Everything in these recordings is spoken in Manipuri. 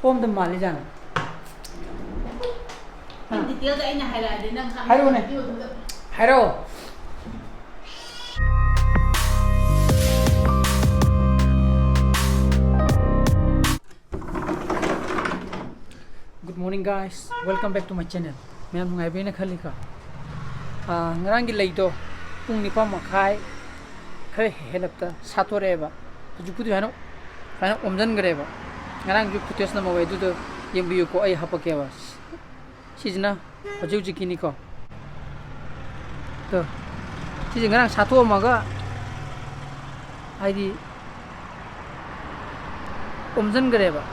홈도 말이잖아. 디테일도 아이나 하이라 되는 하이로네. 하이로. Good morning guys. Welcome back to my channel. Mayam ngai na khali ka. Ngarang gi leito pung nipa makhai khare helapta satore ba. Ju pudu hano. Kana omjan gare ba. Ngarang ju putios na mawai du do yembiu ko ai hapake ba. Sijna hoju ji kini ko. To. Siji ngarang sato maga ai di omjan gare ba.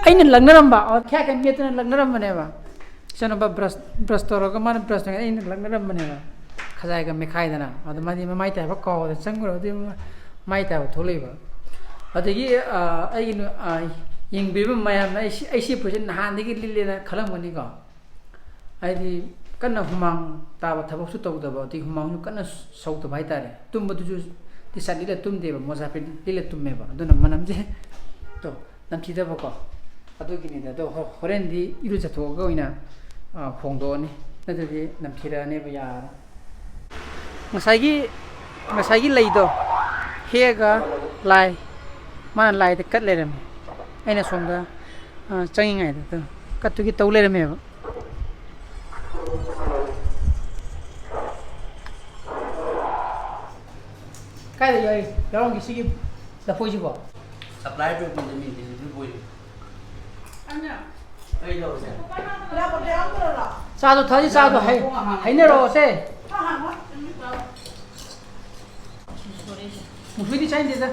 Aina langnaram kya kan dia tu langnaram mana ba? Sana ba brush toro ka mana brush toro aina langnaram mana ba? Khajai ka mekhai dana. Adu madi mai tai ba ko da changro adu mai tai ba tholei ba. Adu gi ai nu Yengbiriba mayamna Eise person han digi lille na khalam mani ka. Ai di kana humang ta ba thabak su tau da ba di humang nu kana sau ta bai tare. Tum ba tu ju di sani le tum de ba moza pe lille tum me ba. Adu na manam je to nam thi da ba ko. Adu gi ni da do horen di iru cha tho ga oina khong do ni. Na de nam thira ne ba ya. Ngasai gi lei do he ga lai man lai de kat le ram. Aina somda changi ngai da katu gi tawle me ba kai da yai yarong gi sigi da poi ji ba supply to the mean this poi anya ai lo se la ko de ang la sa do thaji sa do haine ro se musui di chain de da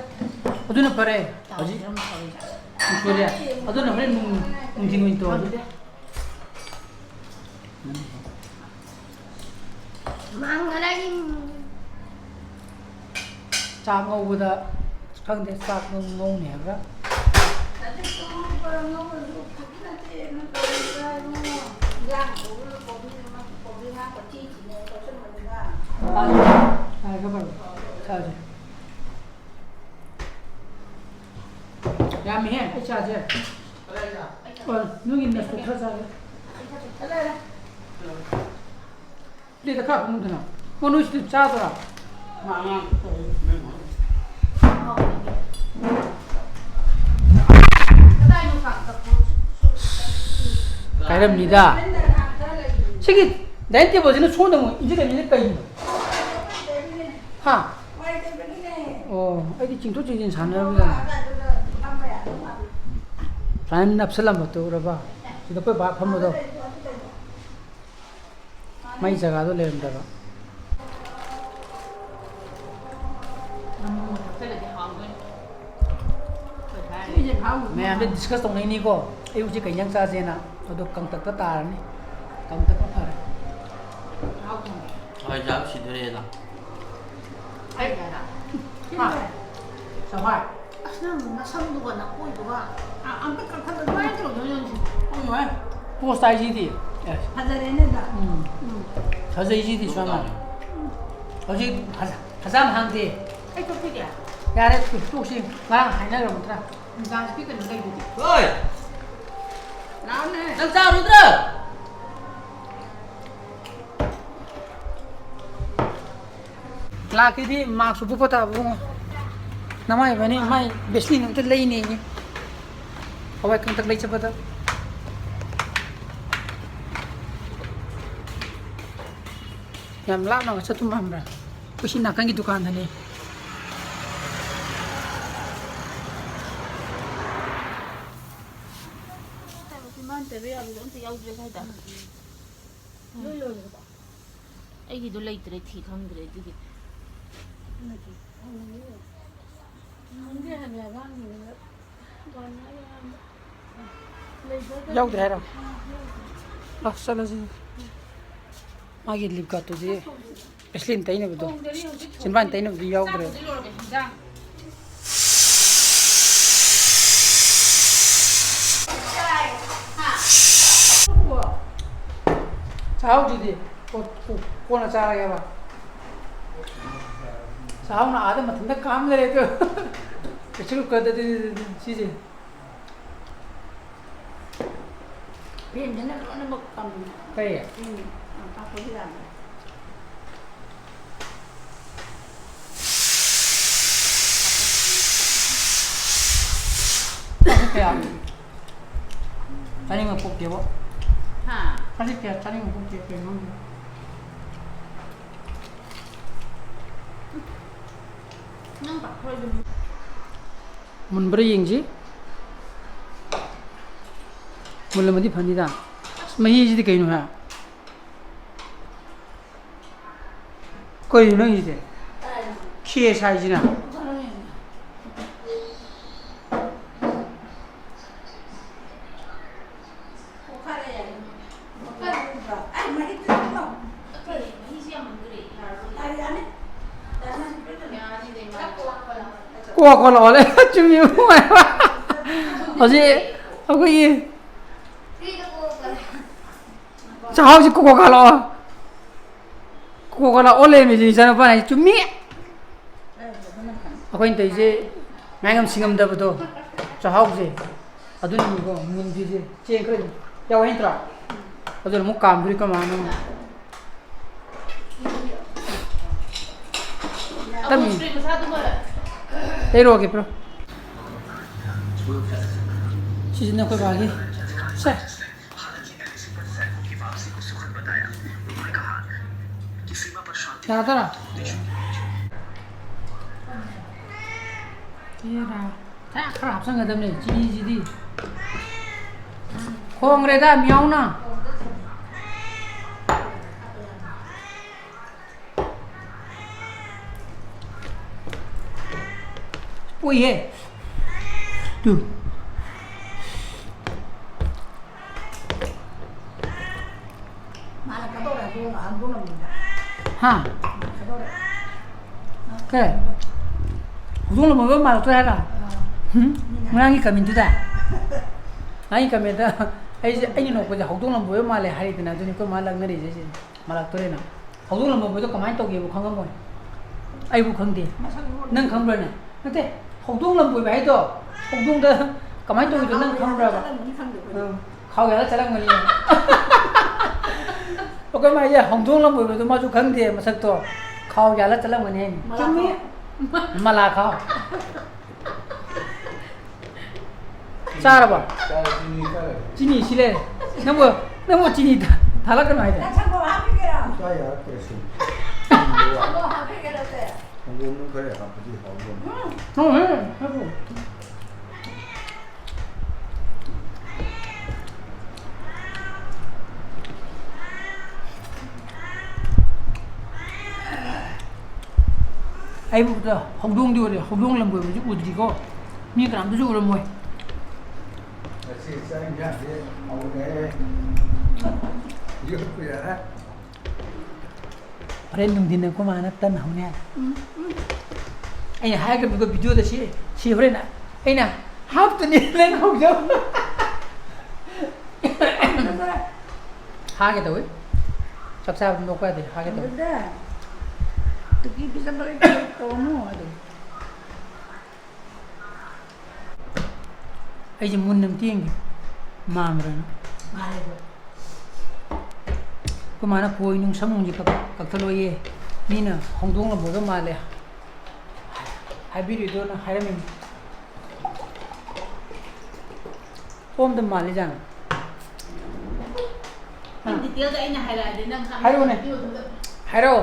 aduna pare aji musui ya aduna pare nung jing to mangalai cha ngau da khang de sa ngau ne ba ai các bạn sao chứ ya mi hen ai cha chứ nước in là sụt ra đi ta khác không thế nào con nuôi sụt cha rồi cái đầm gì da cái đến thì bao giờ nó xuống được 이제 되는 cây ha ai đi chỉnh chút chỉnh sản rồi bây giờ ran nắp sẵn một tổ rồi ba thì nó phải bạc không được đâu mấy giờ đó lên được mẹ anh đi discuss tông này ní cô yêu chỉ cái nhang xa gì nè tôi được căng tắc ta này căng tắc nó phải ai giáo chỉ thế là ai ha sao vậy 나 삼두가 나 꼬이도가 안 뺏각하는 많이 들어 영영지 왜 뭐 사이즈디 하자래는다 저저 이지디 좋아나 어제 가장 한데 ai có cái gì 야 내 혹시 나랑 하이나 그러면 들어 ra cái cần đây gì ơi nào nè làm sao đúng chưa là cái gì mà số phụ ta không năm nay vậy này mai besi nó tới lấy nè không phải cần tới lấy cho phụ ta làm lát nó sẽ tung ham ra cái gì nào cái dukaan này ꯑꯩꯒꯤꯗꯣ ꯂꯩꯇ꯭ꯔꯦ ꯊꯤ ꯈꯪꯗ꯭ꯔꯦ ꯑꯗꯨꯒꯤ ياودري هيرو لا سلازي ماغي ليبكاتوزي اسلين تاينا بدو سينبان تاينا بدو ياودري चाव जुदी कोना चारा गया बा चाव ना आधे मतलब काम ले रहे तो पिछले कर देते चीजें Pin thế nó bốc cầm cây à ta có đi làm cây à tani mà phục kiểu hả tani mà phục kiểu kiểu không nâng bạc thôi đừng mun beri yang ji mulai mandi pandi dah mahi jadi kainu ha kau ini nang jadi kia saya jadi na kuah kalau oleh cumi muai aje aku ini चाव जी कोको काला ओले में जी जाना पाने चुम्मी अकोइन ते जे मैंगम सिंगम दब तो चाव जी अदुन मुगो मुंजी जी चेंग कर या वहीं त्रा अदुन मुक काम भी कमानो तब तेरो के प्रो चीज न कोई बागी से क्या था ये ना क्या खराब संग दम ने चीनी जीदी खोंग रे दा म्याऊ ना पुई है तू mà là cái đồ này tôi là ăn đúng là mình हाँ cái hudung lama bawa malu tu ada menangi kami tu dah menangi kami tu ini nak kerja hudung lama bawa malu hari tu nak jadi kau malu ngeri je malu tu ni na hudung lama bawa tu kamain tu dia bukan kamu ai bukan dia nang kamu berana nanti hudung lama bawa itu hudung tu kamain tu itu nang kamu berapa kau ya lah cara ngeri okay मैं ये हम दोनों लोग तो माजू खंग दिए मसक तो खाओ जाला चला मने चुम्मी मला खाओ चार बा चीनी सिले नमो चीनी थाला कर माइदा chẳng có áp cái nào Cái gì cái gì? chẳng có áp cái đâu thế Không muốn nó cái này làm cái gì không muốn. không hết ai bu da hongdong di ore hongdong lam boi ju udri ko mi kram du ro moi Cái gì sao anh nhá thế? Ông cái yêu cái gì đó. are nung din ko mana tan hone ai ha ga ko video da si hore na ai na hap to ni len ho jo ha ga to sab sab no qua thì ha ga to udah tuh bisa balik kamu aduh ai mun nam tieng mamra Malle ko mana poi nung samung ji ka thalo ye ni na hongdong la bo ga male haibadu do na hairamin om da male jang anh thì tiêu cho anh là hay là đến năm Hay luôn này. hairo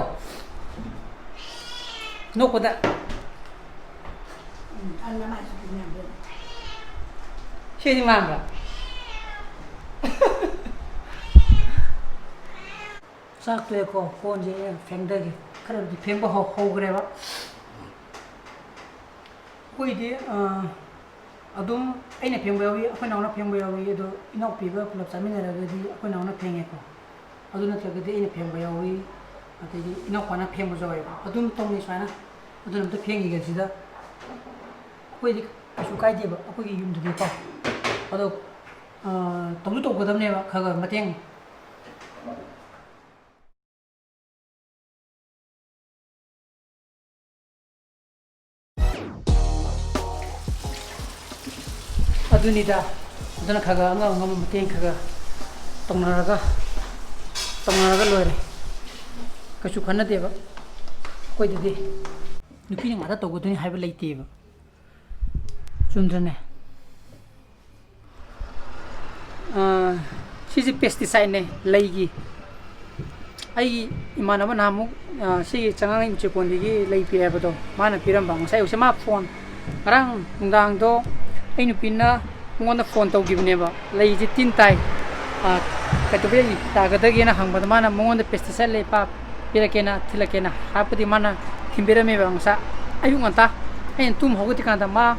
no ko da anh làm lại sự làm được she ding lam la ꯆꯥꯛ ꯇꯣꯛꯑꯦꯀꯣ ꯀꯣꯟꯁꯦ ꯐꯦꯡꯗꯒꯦ ꯈꯔꯗꯤ ꯐꯦꯡꯕ ꯍꯧꯈ꯭ꯔꯦꯕ ꯑꯩꯈꯣꯏꯗꯤ ꯑꯗꯨꯝ ꯑꯩꯅ ꯐꯦꯡꯕ ꯌꯥꯎꯏ ꯑꯩꯈꯣꯏ ꯅꯥꯎꯅ ꯐꯦꯡꯕ ꯌꯥꯎꯏ ꯑꯗꯣ ꯏꯅꯥꯎꯄꯤꯒ ꯄꯨꯂꯞ ꯆꯥꯃꯤꯟꯅꯔꯒꯗꯤ ꯑꯩꯈꯣꯏ ꯅꯥꯎꯅ ꯐꯦꯡꯉꯦꯀꯣ ꯑꯗꯨ ꯅꯠꯇ꯭ꯔꯒꯗꯤ ꯑꯩꯅ ꯐꯦꯡꯕ ꯌꯥꯎꯏ ꯑꯗꯩꯗꯤ ꯏꯅꯥꯎꯄꯥꯅ ꯐꯦꯡꯕꯁꯨ ꯌꯥꯎꯋꯦꯕ ꯑꯗꯨꯝ ꯇꯧꯅꯤ ꯁꯨꯃꯥꯏꯅ ꯑꯗꯨꯅ ꯑꯝꯇ ꯐꯦꯡꯉꯤꯒꯁꯤꯗ ꯑꯩꯈꯣꯏꯗꯤ ꯀꯩꯁꯨ ꯀꯥꯏꯗꯦꯕ ꯑꯩꯈꯣꯏꯒꯤ ꯌꯨꯝꯗꯗꯤꯀꯣ ꯑꯗꯣ ꯇꯧꯁꯨ ꯇꯧꯒꯗꯕꯅꯦꯕ ꯈꯔ ꯈꯔ ꯃꯇꯦꯡ ꯑꯗꯨꯅꯤꯗ ꯑꯗꯨꯅ ꯈꯔ ꯈꯔ ꯑꯉꯝ ꯑꯉꯝꯕ ꯃꯇꯦꯡ ꯈꯔ ꯈꯔ ꯇꯧꯅꯔꯒ ꯂꯣꯏꯔꯦ ꯀꯩꯁꯨ ꯈꯟꯅꯗꯦꯕ ꯑꯩꯈꯣꯏꯗꯗꯤ ꯅꯨꯄꯤꯅ ꯉꯥꯛꯇ ꯇꯧꯒꯗꯣꯏꯅꯤ ꯍꯥꯏꯕ ꯂꯩꯇꯦꯕ ꯆꯨꯝꯗ꯭ꯔꯅꯦ ꯁꯤꯁꯦ ꯄꯦꯁꯇꯤꯁꯥꯏꯠꯅꯦ ꯂꯩꯒꯤ ꯑꯩꯒꯤ ꯏꯃꯥꯟꯅꯕ ꯅꯍꯥꯟꯃꯨꯛ ꯁꯤꯒꯤ ꯆꯉꯥꯡꯒꯩ ꯎꯆꯦꯛꯀꯣꯟꯗꯒꯤ ꯂꯩ ꯄꯤ ꯍꯥꯏꯕꯗꯣ ꯃꯥꯅ ꯄꯤꯔꯝꯕ ꯉꯁꯥꯏ ꯑꯌꯨꯛꯁꯦ ꯃꯥ ꯐꯣꯟ ꯉꯔꯥꯡ ꯅꯨꯡꯗꯥꯡꯗꯣ ꯑꯩ ꯅꯨꯄꯤꯅ ꯃꯉꯣꯟꯗ ꯐꯣꯟ ꯇꯧꯈꯤꯕꯅꯦꯕ ꯂꯩꯁꯦ ꯇꯤꯟ ꯇꯥꯏ ꯀꯩꯗꯧꯕꯩ ꯇꯥꯒꯗꯒꯦꯅ ꯍꯪꯕꯗ ꯃꯥꯅ ꯃꯉꯣꯟꯗ ꯄꯦꯁꯇꯤꯁꯥꯏꯠ ꯂꯩ ꯄꯤꯔꯛꯀꯦꯅ ꯊꯤꯜꯂꯛꯀꯦꯅ ꯍꯥꯏꯕꯗꯤ ꯃꯥꯅ ꯊꯤꯟꯕꯤꯔꯝꯃꯦꯕ ꯉꯁꯥꯏ ꯑꯌꯨꯛ ꯉꯟꯇꯥ ꯑꯩꯅ ꯇꯨꯝ ꯍꯧꯒꯠꯇ꯭ꯔꯤꯀꯥꯟꯗ ꯃꯥ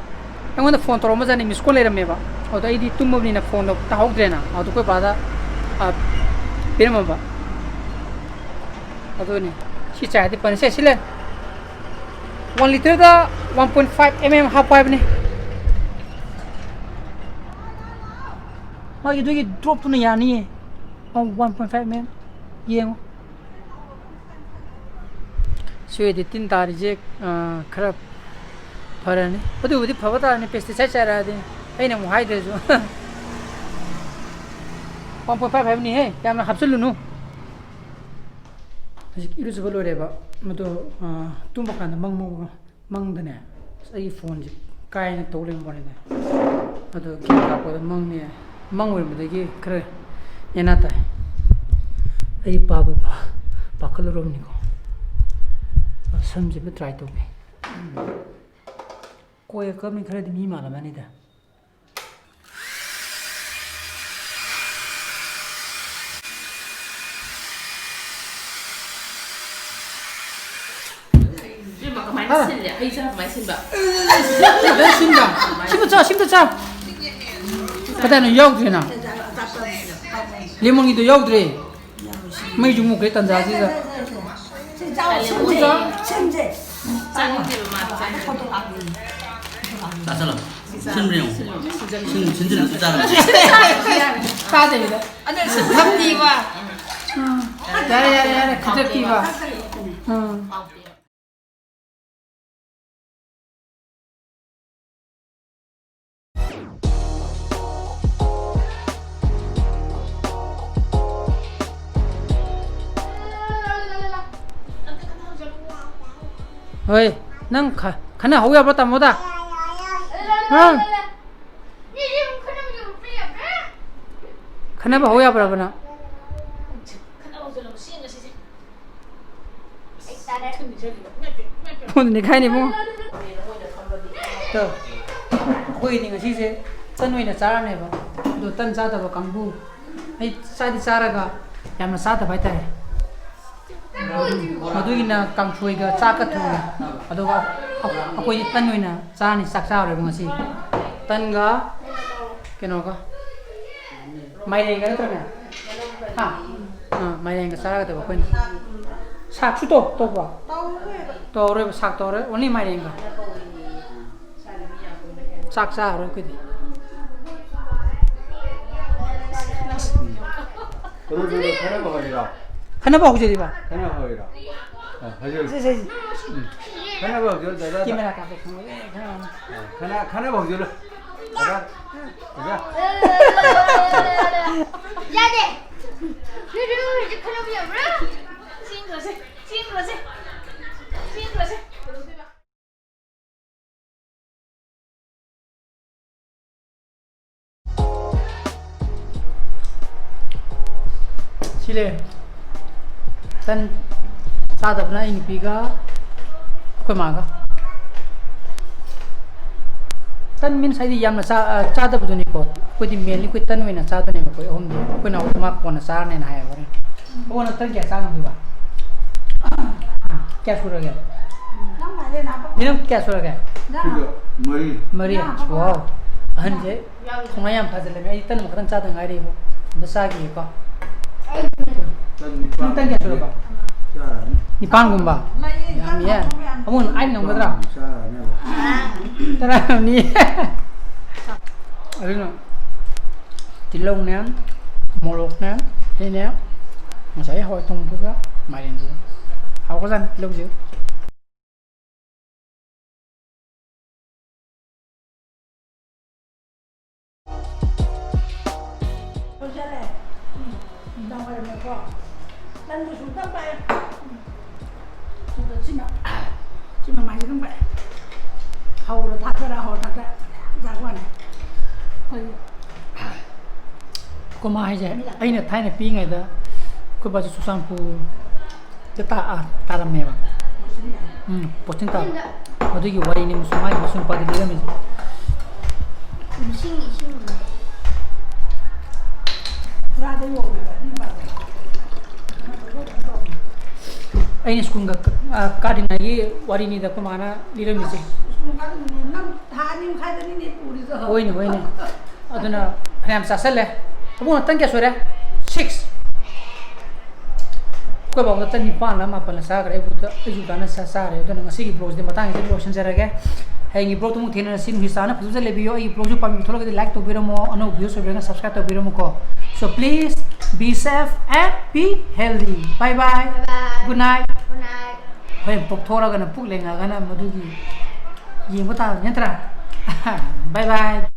ꯑꯩꯉꯣꯟꯗ ꯐꯣꯟ ꯇꯧꯔꯝꯕꯖꯥꯠꯅꯤ ꯃꯤꯁ ꯀꯣꯜ ꯂꯩꯔꯝꯃꯦꯕ ꯑꯗꯣ ꯑꯩꯗꯤ ꯇꯨꯝꯃꯕꯅꯤꯅ ꯐꯣꯟꯗꯣ ꯇꯥꯍꯧꯗ꯭ꯔꯦꯅ ꯑꯗꯣ ꯑꯩꯈꯣꯏ ꯕꯥꯗ ꯄꯤꯔꯝꯃꯕ ꯑꯗꯨꯅꯤ ꯁꯤ ꯆꯥꯏꯗꯤ ꯐꯅꯤ ꯁꯤ ꯂꯩ 1 ꯂꯤꯇꯔꯗ 1.5 mm ꯍꯥꯞꯄ ꯍꯥꯏꯕꯅꯤ ꯃꯥꯒꯤ ꯑꯗꯨꯒꯤ ꯗ꯭ꯔꯣꯞꯇꯨꯅ ꯌꯥꯅꯤꯌꯦ 1.5 mm ꯌꯦꯡꯉꯣ ꯁꯤꯗꯤ ꯇꯤꯟ ꯇꯥꯔꯤꯁꯦ ꯈꯔ ꯐꯔꯅꯤ ꯑꯗꯨꯕꯨꯗꯤ ꯐꯕ ꯇꯥꯔꯅꯤ ꯄꯦꯁꯇꯤꯁꯥꯏꯠ ꯆꯥꯏꯔꯛꯑꯗꯤ ꯑꯩꯅ ꯑꯃꯨꯛ ꯍꯥꯏꯗ꯭ꯔꯁꯨ 1.5 ꯍꯥꯏꯕꯅꯤꯍꯦ ꯌꯥꯝꯅ ꯍꯥꯞꯆꯤꯜꯂꯨꯅꯨ ꯍꯧꯖꯤꯛ ꯏꯔꯨꯖꯕ ꯂꯣꯏꯔꯦꯕ ꯃꯗꯣ ꯇꯨꯝꯕ ꯀꯥꯟꯗ ꯃꯪꯗꯅꯦ ꯑꯩꯒꯤ ꯐꯣꯟꯁꯦ ꯀꯥꯏꯅ ꯇꯧ ꯂꯩꯔꯝꯕꯅꯤꯅꯦ ꯑꯗꯣ ꯒꯦꯝ ꯂꯥꯛꯄꯗ ꯃꯪꯅꯦ ꯃꯪ ꯑꯣꯏꯔꯝꯕꯗꯒꯤ ꯈꯔ ꯌꯦꯅꯥ ꯇꯥꯏ ꯑꯩ ꯄꯥꯈꯠꯂꯨꯔꯕꯅꯤꯀꯣ ꯁꯝꯁꯦ ꯇ꯭ꯔꯥꯏ ꯇꯧꯒꯦ ꯀꯣꯏ ꯀꯃꯤ ꯈꯔꯗꯤ ꯃꯤ ꯃꯥꯜꯂꯝꯃꯅꯤꯗ 그만해 실려. 이제 그만 신봐. 심도 짜. 그다음에 여우들이나. 레몬이도 여우들이. mấy chúng một cái tần giá gì rồi. 짜잖아. 신부령. 진짜로 짜잖아. 따지기다. 안돼 스탑디와. 야야야야 그저기와. 어이, 넌 가나 호야 버다 뭐다? 응. 가나 봐 호야 버라 버나. 오늘 내 가니 뭐? 또 거기 있는 거 시세 짠위나 짜라네 봐. 너딴 짜다 봐 강부. 이 짜디 짜라가 야만 싸다 바이타해. ꯃꯗꯨꯒꯤꯅ ꯀꯥꯡꯁꯣꯏꯒ ꯆꯥꯛꯀ ꯊꯣꯡꯉꯦ ꯑꯗꯨꯒ ꯑꯩꯈꯣꯏꯗꯤ ꯇꯟ ꯑꯣꯏꯅ ꯆꯥꯅꯤ ꯆꯥꯛ ꯆꯥꯔꯣꯏꯕ ꯉꯁꯤ ꯇꯟꯒ ꯀꯩꯅꯣꯒ ꯃꯥꯏꯔꯦꯟꯒ ꯅꯠꯇ꯭ꯔꯅꯦ ꯍꯥ ꯃꯥꯏꯔꯦꯟꯒ ꯆꯥꯔꯒꯗꯕ ꯑꯩꯈꯣꯏꯅ ꯁꯥꯛꯁꯨ ꯇꯧꯕ ꯇꯧꯔꯣꯏꯕ ꯁꯥꯛ ꯇꯧꯔꯣꯏ ꯑꯣꯟꯂꯤ ꯃꯥꯏꯔꯦꯟꯒ ꯆꯥꯛ ꯆꯥꯔꯣꯏ ꯑꯩꯈꯣꯏꯗꯤ 하나 봐 보자 이봐. 하나 봐라. 하죠. 하나 봐 보자. 김에나 까베 하나 봐 보자. 자. 야네. 그래 이제 그러면 뭐야? 싱글세. 실례. 딴 싸다브나 이 비가 그 마가 딴 민사이디 얌나 짜다브도니고 그디 멜리 그 딴위나 짜다네 뭐 엄니 그나 오토마 코나 싸네 나야 그래 Ô nó tân kẻ sang làm gì bà? Kẻ xuống rồi kìa. Nó mà đây nào Đi đâu kẻ xuống rồi kìa. 그거 머리 Maria, wow. Anh thế, không ai làm phải là mấy tân một cái tân cha từng ngày đi bộ. Nó xa gì có. Nó tân kẻ xuống rồi bà. 잘하네. Nipan cũng bà. Làm gì à? Ông muốn anh không biết đâu. 잘하네. Thế là ni. Ở đây nào. Thịt lông nè, mò lột nè, thế nè. Mà sẽ hỏi tung thuốc á, mày đến rồi. Hào có dân lâu chứ. Tôi sẽ này. Đâu phải là có. Lần tôi xuống cấp vậy. Xin mà mày không vậy. Hầu là thật ra hầu thật ra. Dạ quan này. Thôi. Cô mai vậy, anh là thay này pi ngày đó. Cô bảo cho sang phu. Cái ta làm mẹ bà. Posting ta. Mà tôi kêu vậy nên một số mai một số bà đi làm gì. Sinh Ra đây ngồi vậy đi vào. Anh school ka din này wari ni da ko mana đi làm gì. Năm tháng nhưng khai đến đi puri rồi. Oi ne. Aduna ram sa sale. Abu tan kya sore? 6. Ko ba ngata ni pa na ma pa na sa gre bu da ju da na sa re aduna ngasi gi blogs de matang ge blogs jara ge. Hey gi blog tumu thena sin hisana phuza le bio I blog ju pa mi thola ge like to biro mo ano views so biro subscribe to biro mo ko. So please be safe and be healthy. Bye bye. Good night. Good night. Hey pok thola ga na puk le nga ga na madu gi yeng ba ta nyantra. Bye bye.